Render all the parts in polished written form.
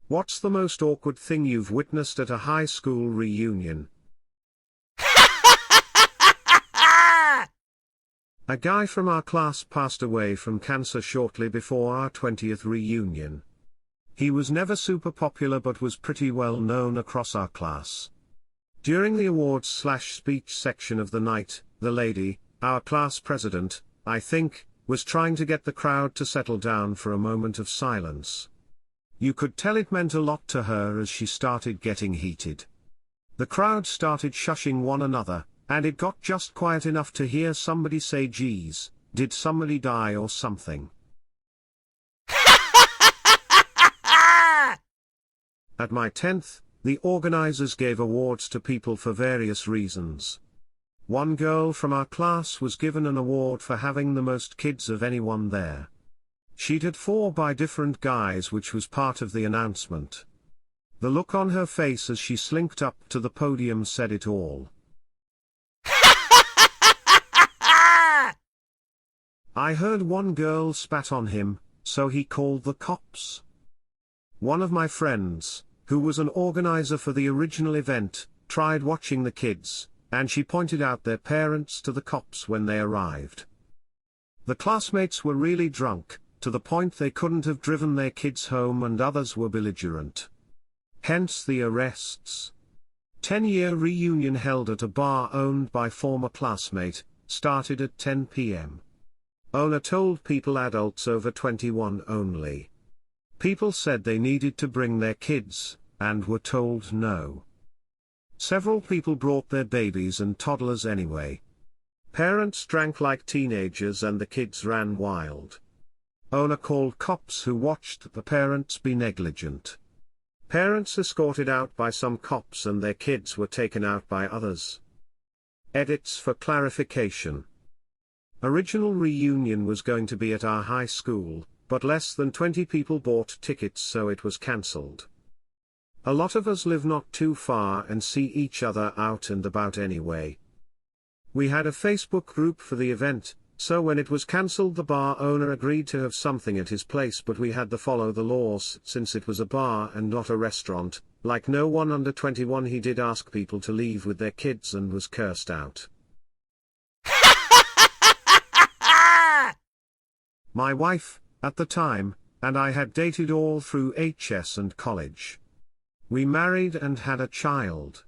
What's the most awkward thing you've witnessed at a high school reunion? A guy from our class passed away from cancer shortly before our 20th reunion. He was never super popular but was pretty well known across our class. During the awards/speech section of the night, the lady, our class president, I think, was trying to get the crowd to settle down for a moment of silence. You could tell it meant a lot to her as she started getting heated. The crowd started shushing one another, and it got just quiet enough to hear somebody say, "Geez, did somebody die or something?" At my 10th, the organizers gave awards to people for various reasons. One girl from our class was given an award for having the most kids of anyone there. She'd had 4 by different guys, which was part of the announcement. The look on her face as she slinked up to the podium said it all. I heard one girl spat on him, so he called the cops. One of my friends, who was an organizer for the original event, tried watching the kids, and she pointed out their parents to the cops when they arrived. The classmates were really drunk, to the point they couldn't have driven their kids home, and others were belligerent. Hence the arrests. 10-year reunion held at a bar owned by former classmate, started at 10 p.m. Owner told people adults over 21 only. People said they needed to bring their kids, and were told no. Several people brought their babies and toddlers anyway. Parents drank like teenagers and the kids ran wild. Owner called cops who watched the parents be negligent. Parents escorted out by some cops and their kids were taken out by others. Edits for clarification. Original reunion was going to be at our high school, but less than 20 people bought tickets, so it was cancelled. A lot of us live not too far and see each other out and about anyway. We had a Facebook group for the event, so when it was cancelled the bar owner agreed to have something at his place, but we had to follow the laws since it was a bar and not a restaurant. Like no one under 21, he did ask people to leave with their kids and was cursed out. My wife, at the time, and I had dated all through HS and college. We married and had a child.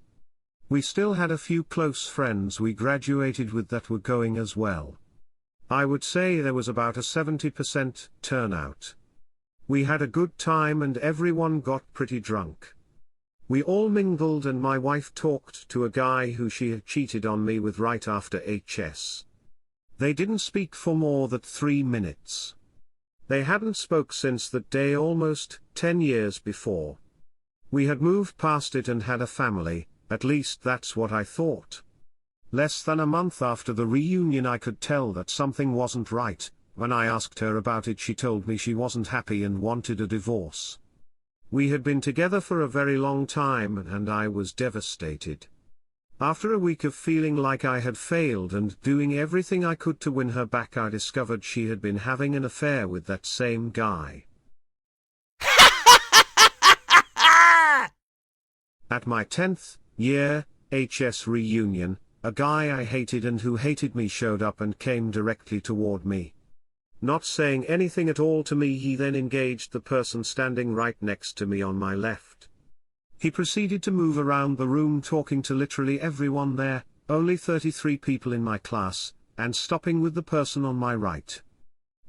We still had a few close friends we graduated with that were going as well. I would say there was about a 70% turnout. We had a good time and everyone got pretty drunk. We all mingled and my wife talked to a guy who she had cheated on me with right after HS. They didn't speak for more than 3 minutes. They hadn't spoke since that day almost 10 years before. We had moved past it and had a family, at least that's what I thought. Less than a month after the reunion I could tell that something wasn't right. When I asked her about it she told me she wasn't happy and wanted a divorce. We had been together for a very long time and I was devastated. After a week of feeling like I had failed and doing everything I could to win her back, I discovered she had been having an affair with that same guy. At my 10th year HS reunion, a guy I hated and who hated me showed up and came directly toward me. Not saying anything at all to me, he then engaged the person standing right next to me on my left. He proceeded to move around the room talking to literally everyone there, only 33 people in my class, and stopping with the person on my right.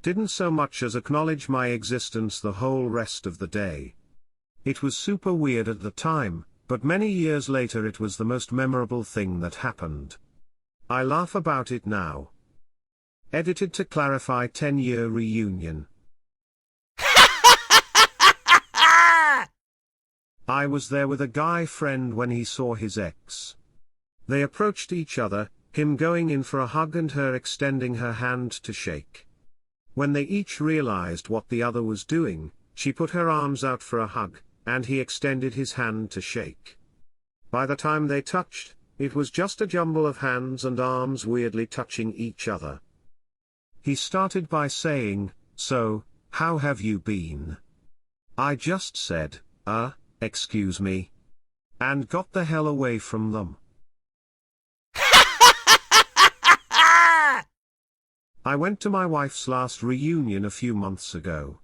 Didn't so much as acknowledge my existence the whole rest of the day. It was super weird at the time, but many years later it was the most memorable thing that happened. I laugh about it now. Edited to clarify 10-year reunion. I was there with a guy friend when he saw his ex. They approached each other, him going in for a hug and her extending her hand to shake. When they each realized what the other was doing, she put her arms out for a hug, and he extended his hand to shake. By the time they touched, it was just a jumble of hands and arms weirdly touching each other. He started by saying, "So, how have you been?" I just said, Excuse me. And got the hell away from them. I went to my wife's last reunion a few months ago.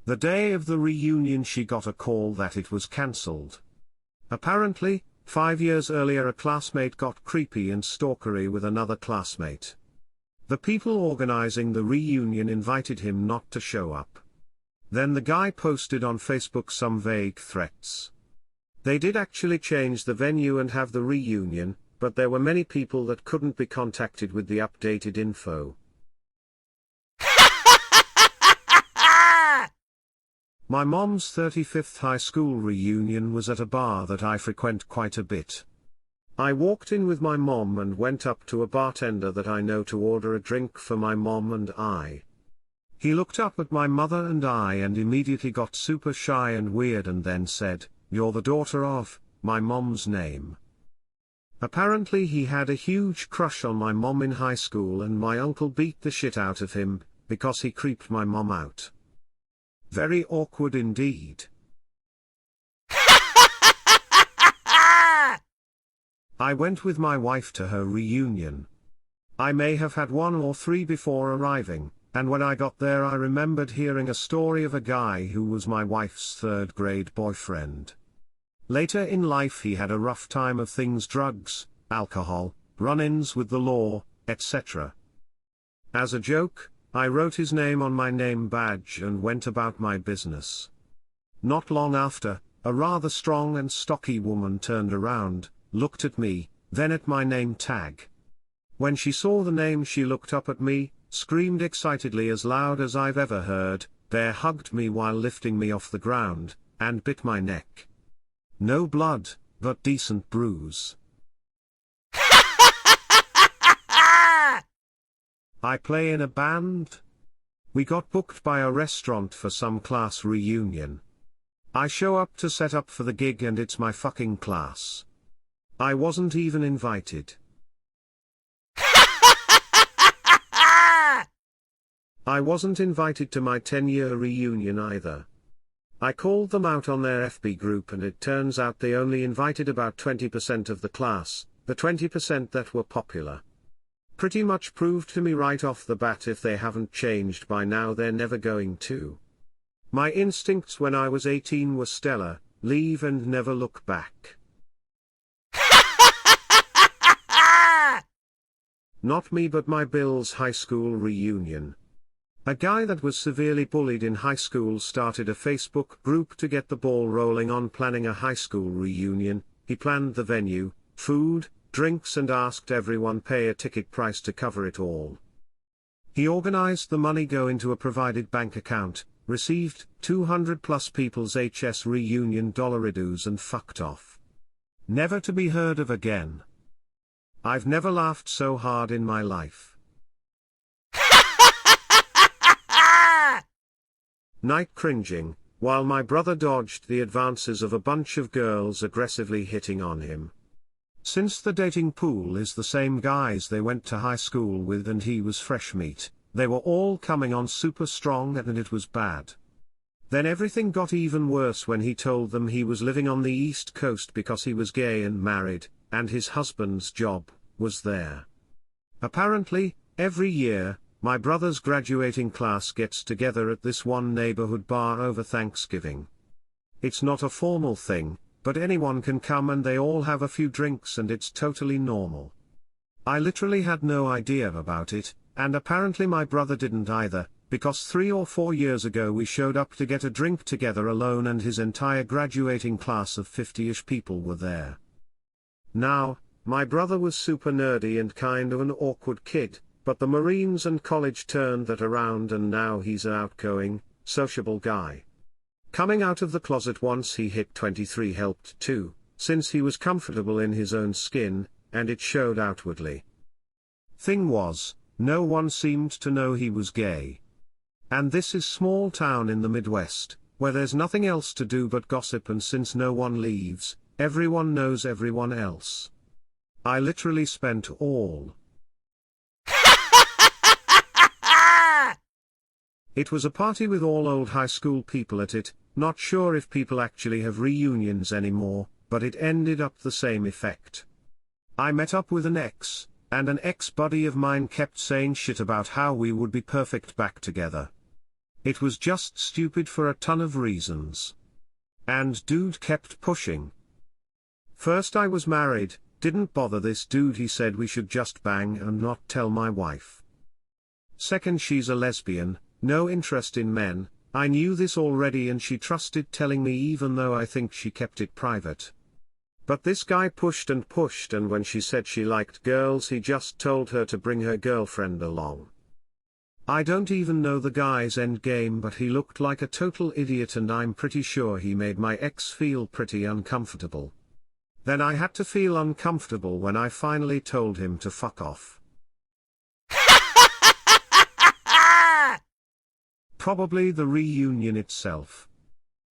The day of the reunion she got a call that it was cancelled. Apparently, 5 years earlier a classmate got creepy and stalkery with another classmate. The people organizing the reunion invited him not to show up. Then the guy posted on Facebook some vague threats. They did actually change the venue and have the reunion, but there were many people that couldn't be contacted with the updated info. My mom's 35th high school reunion was at a bar that I frequent quite a bit. I walked in with my mom and went up to a bartender that I know to order a drink for my mom and I. He looked up at my mother and I and immediately got super shy and weird and then said, "You're the daughter of my mom's name." Apparently he had a huge crush on my mom in high school and my uncle beat the shit out of him, because he creeped my mom out. Very awkward indeed. I went with my wife to her reunion. I may have had 1 or 3 before arriving, and when I got there I remembered hearing a story of a guy who was my wife's 3rd grade boyfriend. Later in life he had a rough time of things: drugs, alcohol, run-ins with the law, etc. As a joke, I wrote his name on my name badge and went about my business. Not long after, a rather strong and stocky woman turned around, looked at me, then at my name tag. When she saw the name she looked up at me, screamed excitedly as loud as I've ever heard, bear hugged me while lifting me off the ground, and bit my neck. No blood, but decent bruise. I play in a band. We got booked by a restaurant for some class reunion. I show up to set up for the gig and it's my fucking class. I wasn't even invited. I wasn't invited to my 10-year reunion either. I called them out on their FB group and it turns out they only invited about 20% of the class, the 20% that were popular. Pretty much proved to me right off the bat if they haven't changed by now they're never going to. My instincts when I was 18 were stellar: leave and never look back. Not me but my Bill's high school reunion. A guy that was severely bullied in high school started a Facebook group to get the ball rolling on planning a high school reunion. He planned the venue, food, drinks and asked everyone pay a ticket price to cover it all. He organized the money go into a provided bank account, received 200+ people's HS reunion dollaridos and fucked off. Never to be heard of again. I've never laughed so hard in my life. Night cringing, while my brother dodged the advances of a bunch of girls aggressively hitting on him. Since the dating pool is the same guys they went to high school with and he was fresh meat, they were all coming on super strong and it was bad. Then everything got even worse when he told them he was living on the East Coast because he was gay and married, and his husband's job was there. Apparently, every year, my brother's graduating class gets together at this one neighborhood bar over Thanksgiving. It's not a formal thing, but anyone can come and they all have a few drinks and it's totally normal. I literally had no idea about it, and apparently my brother didn't either, because 3 or 4 years ago we showed up to get a drink together alone and his entire graduating class of 50-ish people were there. Now, my brother was super nerdy and kind of an awkward kid, but the Marines and college turned that around and now he's an outgoing, sociable guy. Coming out of the closet once he hit 23 helped too, since he was comfortable in his own skin, and it showed outwardly. Thing was, no one seemed to know he was gay. And this is small town in the Midwest, where there's nothing else to do but gossip, and since no one leaves, everyone knows everyone else. I literally spent all It was a party with all old high school people at it, not sure if people actually have reunions anymore, but it ended up the same effect. I met up with an ex, and an ex-buddy of mine kept saying shit about how we would be perfect back together. It was just stupid for a ton of reasons. And dude kept pushing. First I was married, didn't bother this dude, he said we should just bang and not tell my wife. Second, she's a lesbian, no interest in men, I knew this already and she trusted telling me even though I think she kept it private. But this guy pushed and pushed, and when she said she liked girls he just told her to bring her girlfriend along. I don't even know the guy's endgame, but he looked like a total idiot and I'm pretty sure he made my ex feel pretty uncomfortable. Then I had to feel uncomfortable when I finally told him to fuck off. Probably the reunion itself.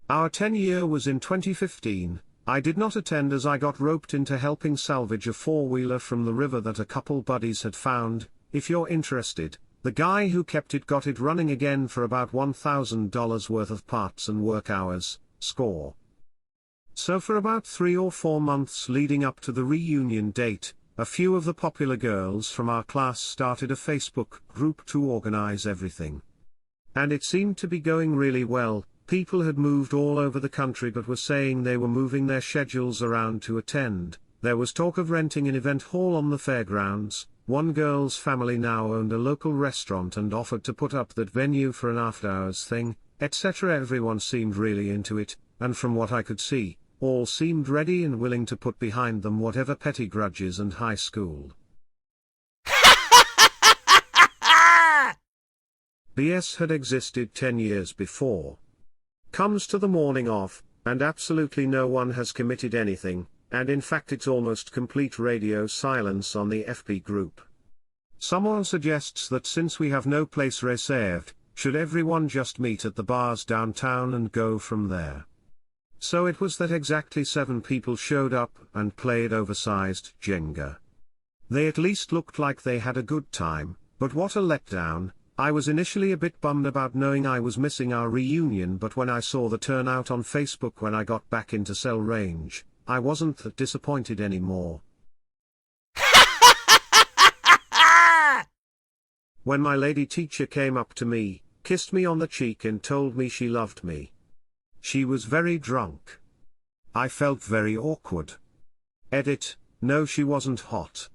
Our 10-year was in 2015, I did not attend as I got roped into helping salvage a four-wheeler from the river that a couple buddies had found. If you're interested, the guy who kept it got it running again for about $1,000 worth of parts and work hours, score. So for about 3 or 4 months leading up to the reunion date, a few of the popular girls from our class started a Facebook group to organize everything. And it seemed to be going really well. People had moved all over the country but were saying they were moving their schedules around to attend. There was talk of renting an event hall on the fairgrounds. One girl's family now owned a local restaurant and offered to put up that venue for an after-hours thing, etc. Everyone seemed really into it, and from what I could see, all seemed ready and willing to put behind them whatever petty grudges and high school BS had existed 10 years before. Comes to the morning of, and absolutely no one has committed anything, and in fact it's almost complete radio silence on the FB group. Someone suggests that since we have no place reserved, should everyone just meet at the bars downtown and go from there. So it was that exactly 7 people showed up and played oversized Jenga. They at least looked like they had a good time, but what a letdown. I was initially a bit bummed about knowing I was missing our reunion, but when I saw the turnout on Facebook when I got back into cell range, I wasn't that disappointed anymore. When my lady teacher came up to me, kissed me on the cheek and told me she loved me. She was very drunk. I felt very awkward. Edit, no, she wasn't hot.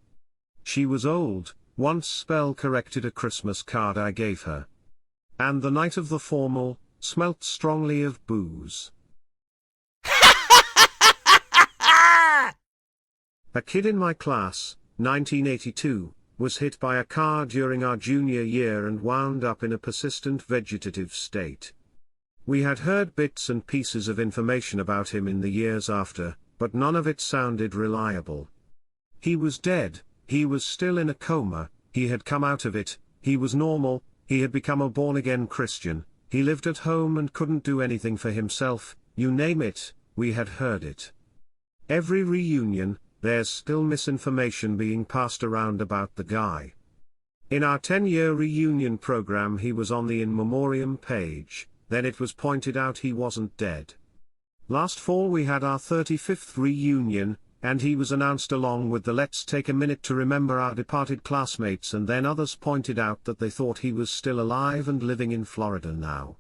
She was old. Once spell corrected a Christmas card I gave her. And the night of the formal, smelt strongly of booze. A kid in my class, 1982, was hit by a car during our junior year and wound up in a persistent vegetative state. We had heard bits and pieces of information about him in the years after, but none of it sounded reliable. He was dead. He was still in a coma, he had come out of it, he was normal, he had become a born-again Christian, he lived at home and couldn't do anything for himself, you name it, we had heard it. Every reunion, there's still misinformation being passed around about the guy. In our 10-year reunion program he was on the in memoriam page, then it was pointed out he wasn't dead. Last fall we had our 35th reunion, and he was announced along with the "Let's take a minute to remember our departed classmates," and then others pointed out that they thought he was still alive and living in Florida now.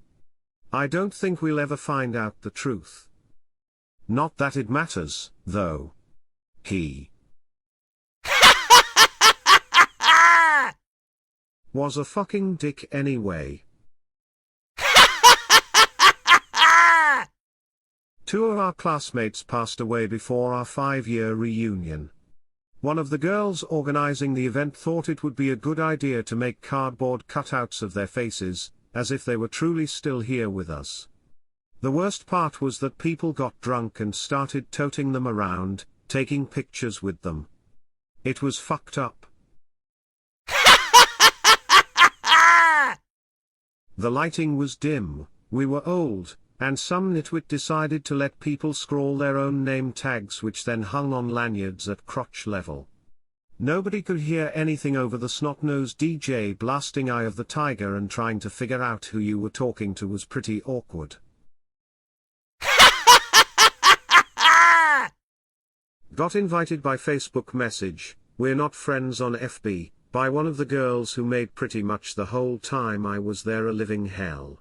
I don't think we'll ever find out the truth. Not that it matters, though. He was a fucking dick anyway. 2 of our classmates passed away before our 5-year reunion. One of the girls organizing the event thought it would be a good idea to make cardboard cutouts of their faces, as if they were truly still here with us. The worst part was that people got drunk and started toting them around, taking pictures with them. It was fucked up. The lighting was dim, we were old, and some nitwit decided to let people scrawl their own name tags which then hung on lanyards at crotch level. Nobody could hear anything over the snot-nosed DJ blasting Eye of the Tiger, and trying to figure out who you were talking to was pretty awkward. Got invited by Facebook message, we're not friends on FB, by one of the girls who made pretty much the whole time I was there a living hell.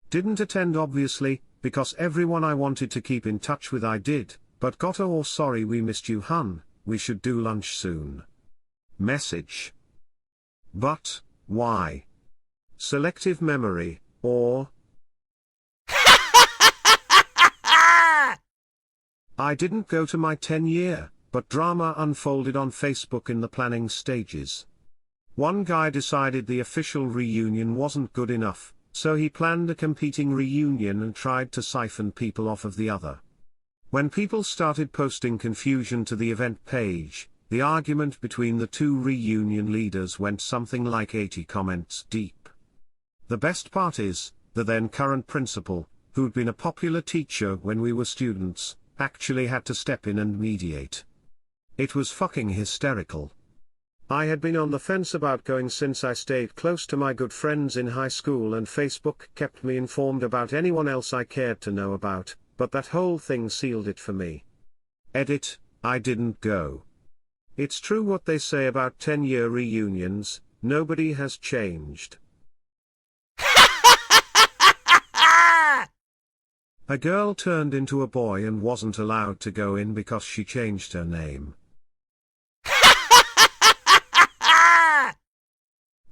Didn't attend obviously, because everyone I wanted to keep in touch with I did, but got a "oh sorry we missed you hun, we should do lunch soon" message. But, why? Selective memory, or? I didn't go to my 10-year, but drama unfolded on Facebook in the planning stages. One guy decided the official reunion wasn't good enough, so he planned a competing reunion and tried to siphon people off of the other. When people started posting confusion to the event page, the argument between the two reunion leaders went something like 80 comments deep. The best part is, the then current principal, who'd been a popular teacher when we were students, actually had to step in and mediate. It was fucking hysterical. I had been on the fence about going since I stayed close to my good friends in high school and Facebook kept me informed about anyone else I cared to know about, but that whole thing sealed it for me. Edit, I didn't go. It's true what they say about 10-year reunions, nobody has changed. A girl turned into a boy and wasn't allowed to go in because she changed her name.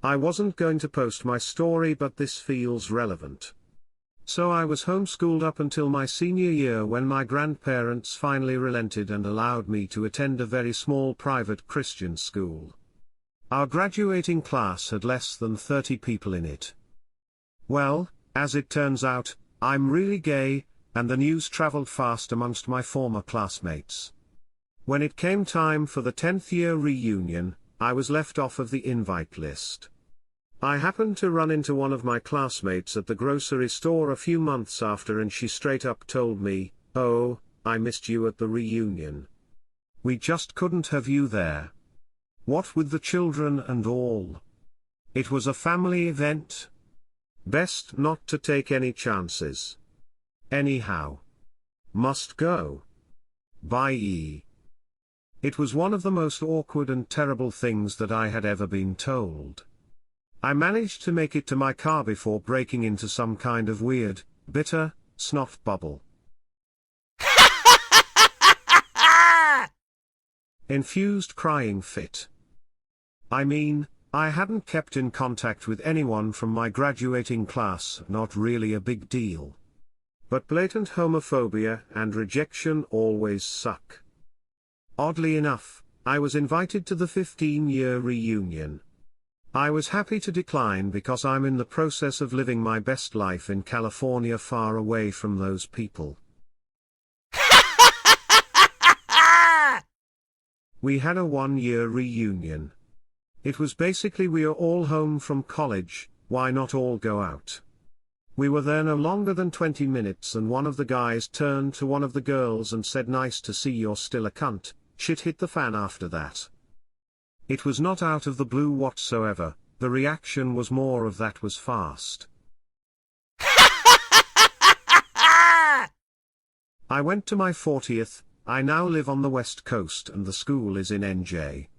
I wasn't going to post my story, but this feels relevant. So I was homeschooled up until my senior year when my grandparents finally relented and allowed me to attend a very small private Christian school. Our graduating class had less than 30 people in it. Well, as it turns out, I'm really gay, and the news traveled fast amongst my former classmates. When it came time for the 10th year reunion, I was left off of the invite list. I happened to run into one of my classmates at the grocery store a few months after, and she straight up told me, "Oh, I missed you at the reunion. We just couldn't have you there. What with the children and all. It was a family event. Best not to take any chances. Anyhow. Must go. Bye." It was one of the most awkward and terrible things that I had ever been told. I managed to make it to my car before breaking into some kind of weird, bitter, snot bubble. Infused crying fit. I mean, I hadn't kept in contact with anyone from my graduating class, not really a big deal. But blatant homophobia and rejection always suck. Oddly enough, I was invited to the 15-year reunion. I was happy to decline because I'm in the process of living my best life in California, far away from those people. We had a 1-year reunion. It was basically we are all home from college, why not all go out? We were there no longer than 20 minutes and one of the guys turned to one of the girls and said, "Nice to see you're still a cunt." Shit hit the fan after that. It was not out of the blue whatsoever, the reaction was more of "that was fast." I went to my 40th, I now live on the West Coast and the school is in NJ.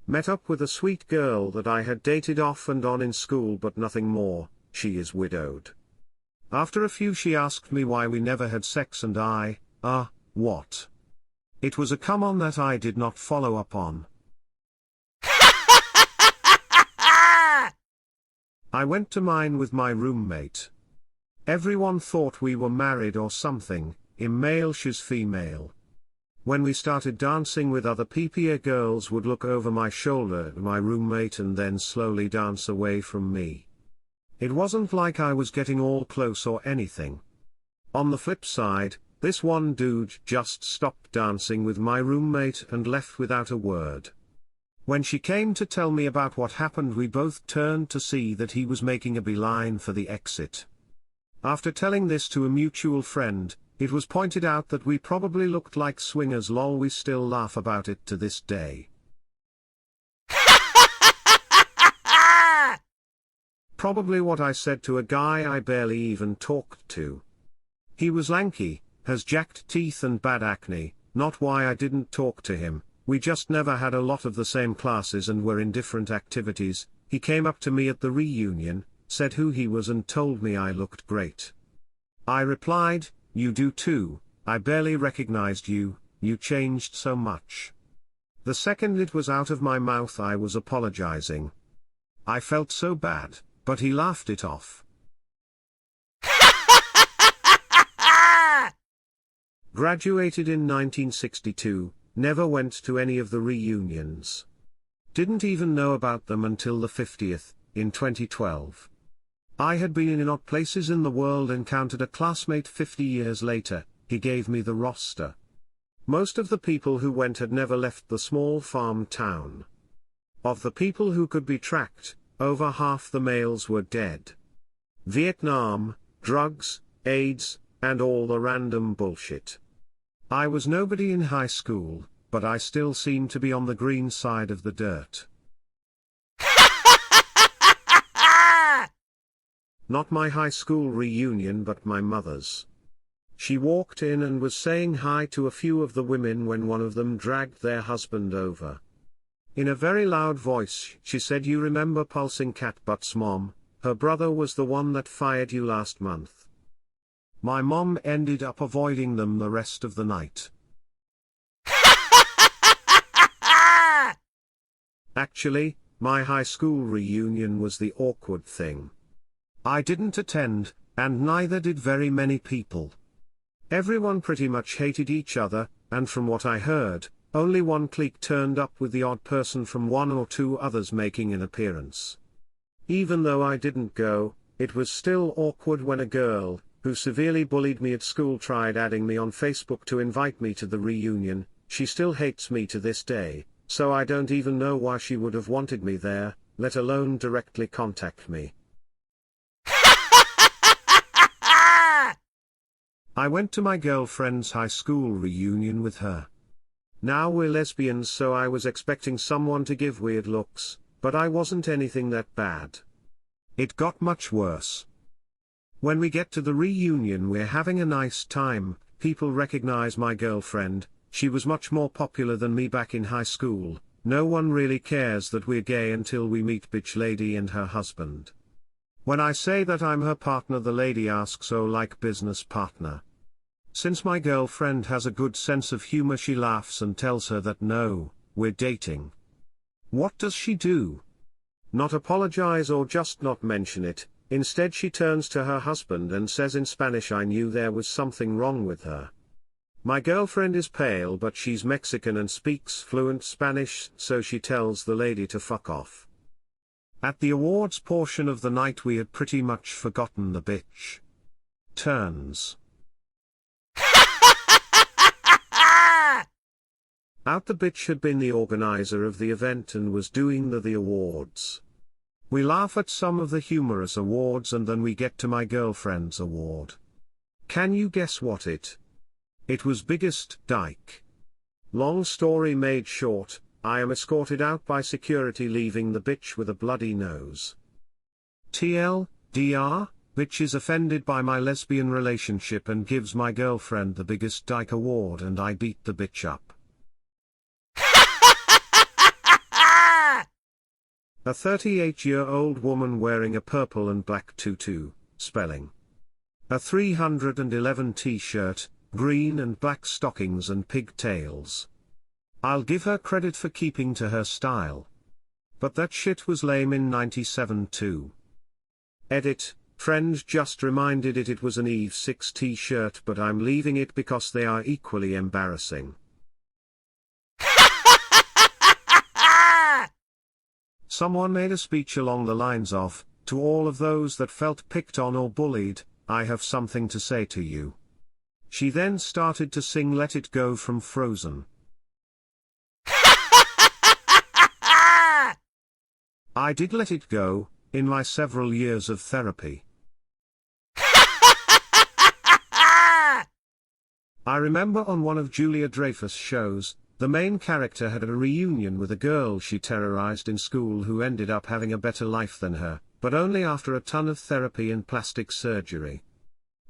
Met up with a sweet girl that I had dated off and on in school but nothing more, she is widowed. After a few she asked me why we never had sex and I, what? It was a come on that I did not follow up on. I went to mine with my roommate. Everyone thought we were married or something, im male she's female. When we started dancing with other PPA girls would look over my shoulder at my roommate and then slowly dance away from me. It wasn't like I was getting all close or anything. On the flip side, this one dude just stopped dancing with my roommate and left without a word. When she came to tell me about what happened, we both turned to see that he was making a beeline for the exit. After telling this to a mutual friend, it was pointed out that we probably looked like swingers. Lol, we still laugh about it to this day. probably what I said to a guy I barely even talked to. He was lanky, has jacked teeth and bad acne, not why I didn't talk to him, we just never had a lot of the same classes and were in different activities. He came up to me at the reunion, said who he was and told me I looked great. I replied, "You do too, I barely recognized you, you changed so much." The second it was out of my mouth I was apologizing. I felt so bad, but he laughed it off. Graduated in 1962, never went to any of the reunions. Didn't even know about them until the 50th, in 2012. I had been in odd places in the world, encountered a classmate 50 years later, he gave me the roster. Most of the people who went had never left the small farm town. Of the people who could be tracked, over half the males were dead. Vietnam, drugs, AIDS, and all the random bullshit. I was nobody in high school, but I still seemed to be on the green side of the dirt. Not my high school reunion but my mother's. She walked in and was saying hi to a few of the women when one of them dragged their husband over. In a very loud voice she said, "You remember Pulsing Cat Butt's mom? Her brother was the one that fired you last month." My mom ended up avoiding them the rest of the night. Actually, my high school reunion was the awkward thing. I didn't attend, and neither did very many people. Everyone pretty much hated each other, and from what I heard, only one clique turned up with the odd person from one or two others making an appearance. Even though I didn't go, it was still awkward when a girl, who severely bullied me at school, tried adding me on Facebook to invite me to the reunion. She still hates me to this day, so I don't even know why she would have wanted me there, let alone directly contact me. I went to my girlfriend's high school reunion with her. Now we're lesbians, so I was expecting someone to give weird looks, but I wasn't anything that bad. It got much worse. When we get to the reunion we're having a nice time, people recognize my girlfriend, she was much more popular than me back in high school, no one really cares that we're gay until we meet bitch lady and her husband. When I say that I'm her partner the lady asks, "Oh, like business partner?" Since my girlfriend has a good sense of humor she laughs and tells her that no, we're dating. What does she do? Not apologize or just not mention it, instead she turns to her husband and says in Spanish, "I knew there was something wrong with her." My girlfriend is pale but she's Mexican and speaks fluent Spanish, so she tells the lady to fuck off. At the awards portion of the night we had pretty much forgotten the bitch turns out. The bitch had been the organizer of the event and was doing the awards. We laugh at some of the humorous awards and then we get to my girlfriend's award. Can you guess what it was? Biggest dyke. Long story made short, I am escorted out by security, leaving the bitch with a bloody nose. TLDR, bitch is offended by my lesbian relationship and gives my girlfriend the biggest dyke award and I beat the bitch up. A 38-year-old woman wearing a purple and black tutu, spelling. A 311 t-shirt, green and black stockings and pigtails. I'll give her credit for keeping to her style. But that shit was lame in '97 too. Edit, friend just reminded it was an Eve 6 t-shirt but I'm leaving it because they are equally embarrassing. Someone made a speech along the lines of, "To all of those that felt picked on or bullied, I have something to say to you." She then started to sing Let It Go from Frozen. I did let it go, in my several years of therapy. I remember on one of Julia Dreyfus' shows, the main character had a reunion with a girl she terrorized in school who ended up having a better life than her, but only after a ton of therapy and plastic surgery.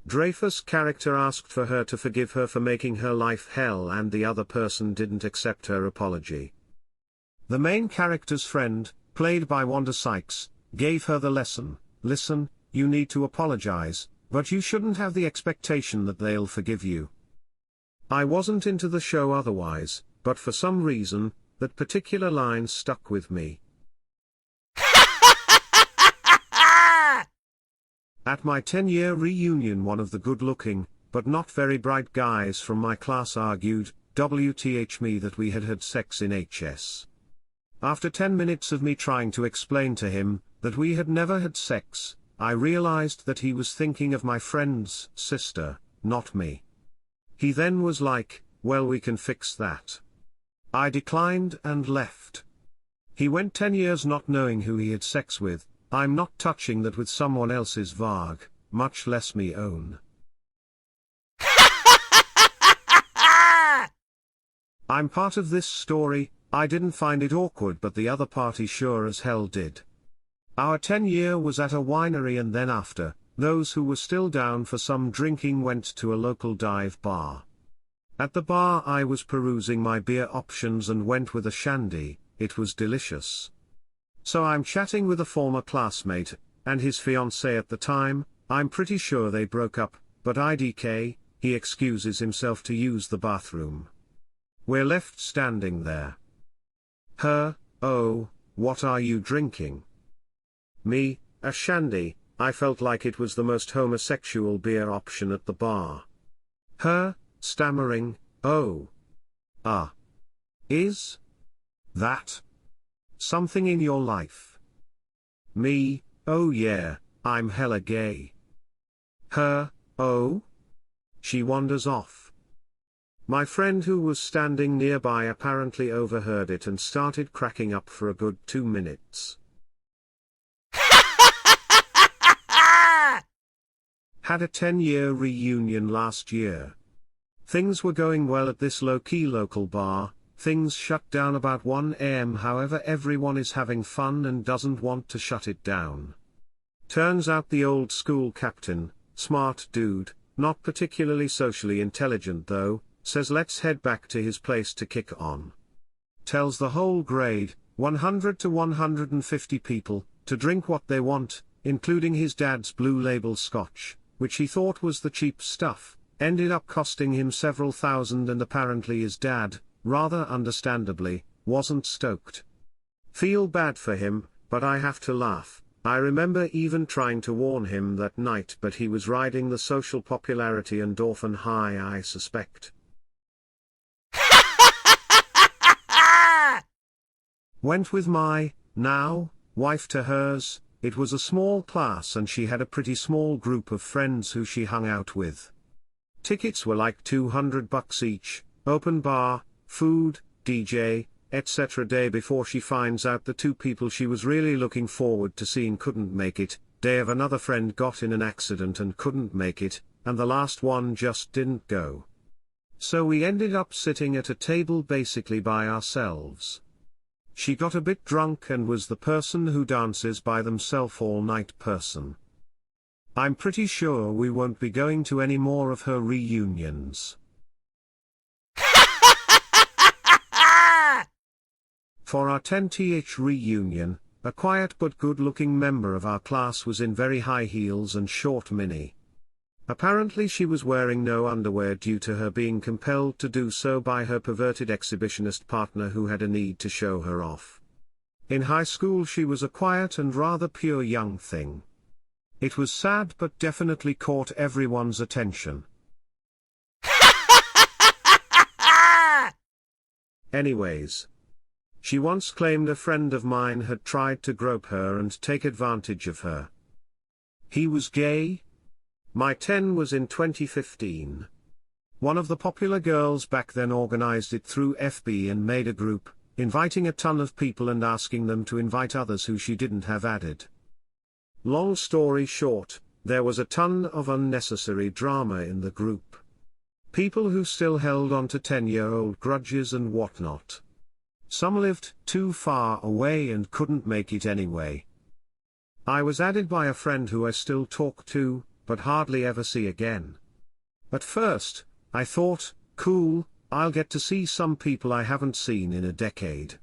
Dreyfus' character asked for her to forgive her for making her life hell, and the other person didn't accept her apology. The main character's friend, played by Wanda Sykes, gave her the lesson: listen, you need to apologize, but you shouldn't have the expectation that they'll forgive you. I wasn't into the show otherwise, but for some reason, that particular line stuck with me. At my 10-year reunion, one of the good-looking, but not very bright guys from my class argued, WTH me, that we had had sex in HS. After 10 minutes of me trying to explain to him that we had never had sex, I realized that he was thinking of my friend's sister, not me. He then was like, well, we can fix that. I declined and left. He went 10 years not knowing who he had sex with. I'm not touching that with someone else's varg, much less me own. I'm part of this story. I didn't find it awkward, but the other party sure as hell did. Our 10-year was at a winery, and then after, those who were still down for some drinking went to a local dive bar. At the bar I was perusing my beer options and went with a shandy. It was delicious. So I'm chatting with a former classmate, and his fiancée at the time. I'm pretty sure they broke up, but IDK, he excuses himself to use the bathroom. We're left standing there. Her, oh, what are you drinking? Me, a shandy. I felt like it was the most homosexual beer option at the bar. Her, stammering, oh. Is that something in your life? Me, oh yeah, I'm hella gay. Her, oh? She wanders off. My friend who was standing nearby apparently overheard it and started cracking up for a good 2 minutes. Had a 10-year reunion last year. Things were going well at this low-key local bar. Things shut down about 1 AM, however everyone is having fun and doesn't want to shut it down. Turns out the old school captain, smart dude, not particularly socially intelligent though, says let's head back to his place to kick on. Tells the whole grade, 100 to 150 people, to drink what they want, including his dad's Blue Label scotch, which he thought was the cheap stuff, ended up costing him several thousand, and apparently his dad, rather understandably, wasn't stoked. Feel bad for him, but I have to laugh. I remember even trying to warn him that night, but he was riding the social popularity and orphan high, I suspect. Went with my, now, wife to hers. It was a small class and she had a pretty small group of friends who she hung out with. Tickets were like $200 each, open bar, food, DJ, etc. Day before she finds out the 2 people she was really looking forward to seeing couldn't make it. Day of another friend got in an accident and couldn't make it, and the last one just didn't go. So we ended up sitting at a table basically by ourselves. She got a bit drunk and was the person who dances by themselves all night person. I'm pretty sure we won't be going to any more of her reunions. For our 10th reunion, a quiet but good-looking member of our class was in very high heels and short mini. Apparently she was wearing no underwear due to her being compelled to do so by her perverted exhibitionist partner who had a need to show her off. In high school she was a quiet and rather pure young thing. It was sad but definitely caught everyone's attention. Anyways. She once claimed a friend of mine had tried to grope her and take advantage of her. He was gay? My 10 was in 2015. One of the popular girls back then organized it through FB and made a group, inviting a ton of people and asking them to invite others who she didn't have added. Long story short, there was a ton of unnecessary drama in the group. People who still held on to 10-year-old grudges and whatnot. Some lived too far away and couldn't make it anyway. I was added by a friend who I still talk to, but hardly ever see again. At first, I thought, cool, I'll get to see some people I haven't seen in a decade.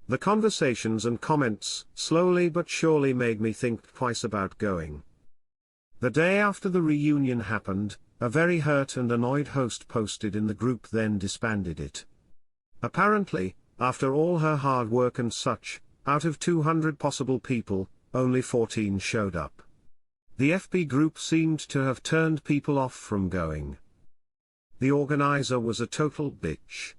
The conversations and comments slowly but surely made me think twice about going. The day after the reunion happened, a very hurt and annoyed host posted in the group then disbanded it. Apparently, after all her hard work and such, out of 200 possible people, only 14 showed up. The FB group seemed to have turned people off from going. The organizer was a total bitch.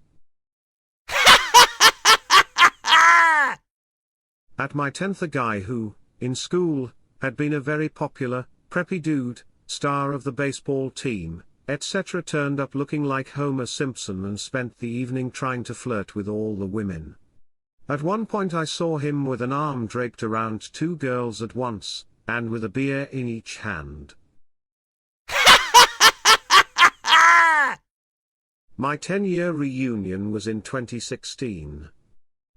At my 10th, a guy who, in school, had been a very popular, preppy dude, star of the baseball team, etc., turned up looking like Homer Simpson and spent the evening trying to flirt with all the women. At one point I saw him with an arm draped around 2 girls at once, and with a beer in each hand. My 10-year reunion was in 2016.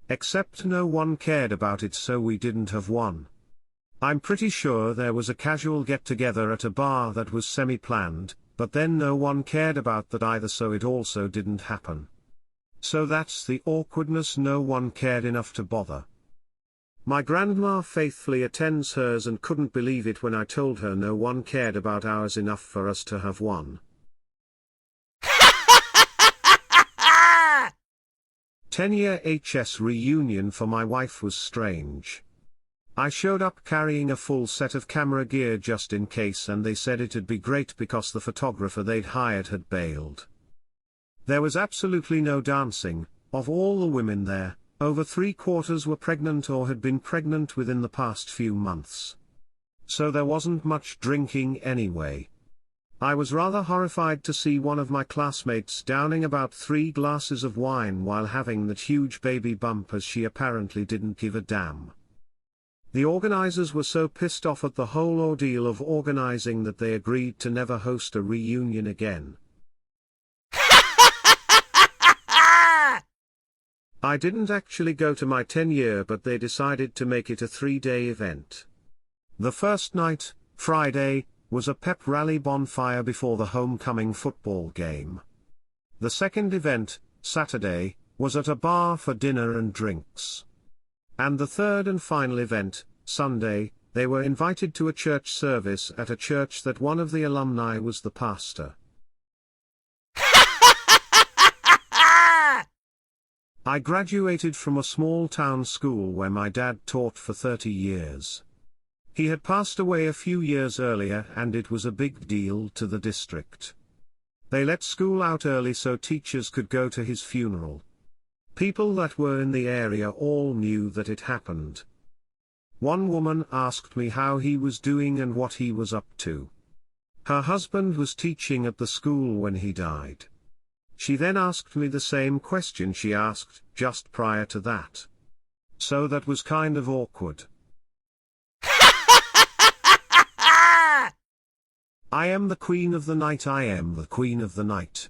Except no one cared about it, so we didn't have one. I'm pretty sure there was a casual get-together at a bar that was semi-planned, but then no one cared about that either, so it also didn't happen. So that's the awkwardness, no one cared enough to bother. My grandma faithfully attends hers and couldn't believe it when I told her no one cared about ours enough for us to have one. 10-year HS reunion for my wife was strange. I showed up carrying a full set of camera gear just in case, and they said it'd be great because the photographer they'd hired had bailed. There was absolutely no dancing. Of all the women there, over 3/4 were pregnant or had been pregnant within the past few months. So there wasn't much drinking anyway. I was rather horrified to see one of my classmates downing about 3 glasses of wine while having that huge baby bump, as she apparently didn't give a damn. The organizers were so pissed off at the whole ordeal of organizing that they agreed to never host a reunion again. I didn't actually go to my 10-year, but they decided to make it a 3-day event. The first night, Friday, was a pep rally bonfire before the homecoming football game. The second event, Saturday, was at a bar for dinner and drinks. And the third and final event, Sunday, they were invited to a church service at a church that one of the alumni was the pastor. I graduated from a small town school where my dad taught for 30 years. He had passed away a few years earlier, and it was a big deal to the district. They let school out early so teachers could go to his funeral. People that were in the area all knew that it happened. One woman asked me how he was doing and what he was up to. Her husband was teaching at the school when he died. She then asked me the same question she asked just prior to that. So that was kind of awkward. I am the queen of the night, I am the queen of the night.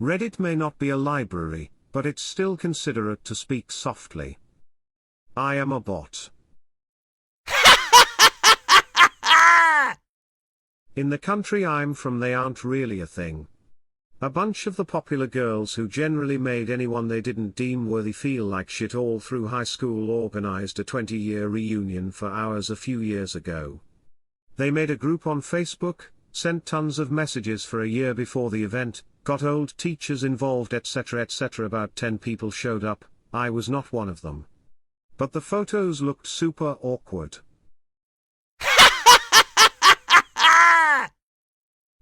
Reddit may not be a library, but it's still considerate to speak softly. I am a bot. In the country I'm from, they aren't really a thing. A bunch of the popular girls who generally made anyone they didn't deem worthy feel like shit all through high school organized a 20-year reunion for ours a few years ago. They made a group on Facebook, sent tons of messages for a year before the event, got old teachers involved, etc., etc. About 10 people showed up. I was not one of them. But the photos looked super awkward.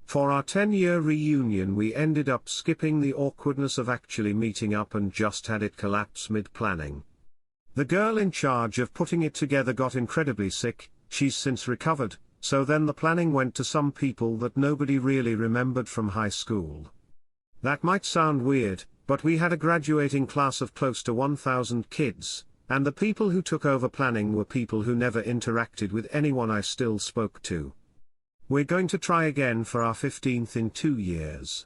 For our 10-year reunion we ended up skipping the awkwardness of actually meeting up and just had it collapse mid-planning. The girl in charge of putting it together got incredibly sick. She's since recovered, so then the planning went to some people that nobody really remembered from high school. That might sound weird, but we had a graduating class of close to 1,000 kids, and the people who took over planning were people who never interacted with anyone I still spoke to. We're going to try again for our 15th in 2 years.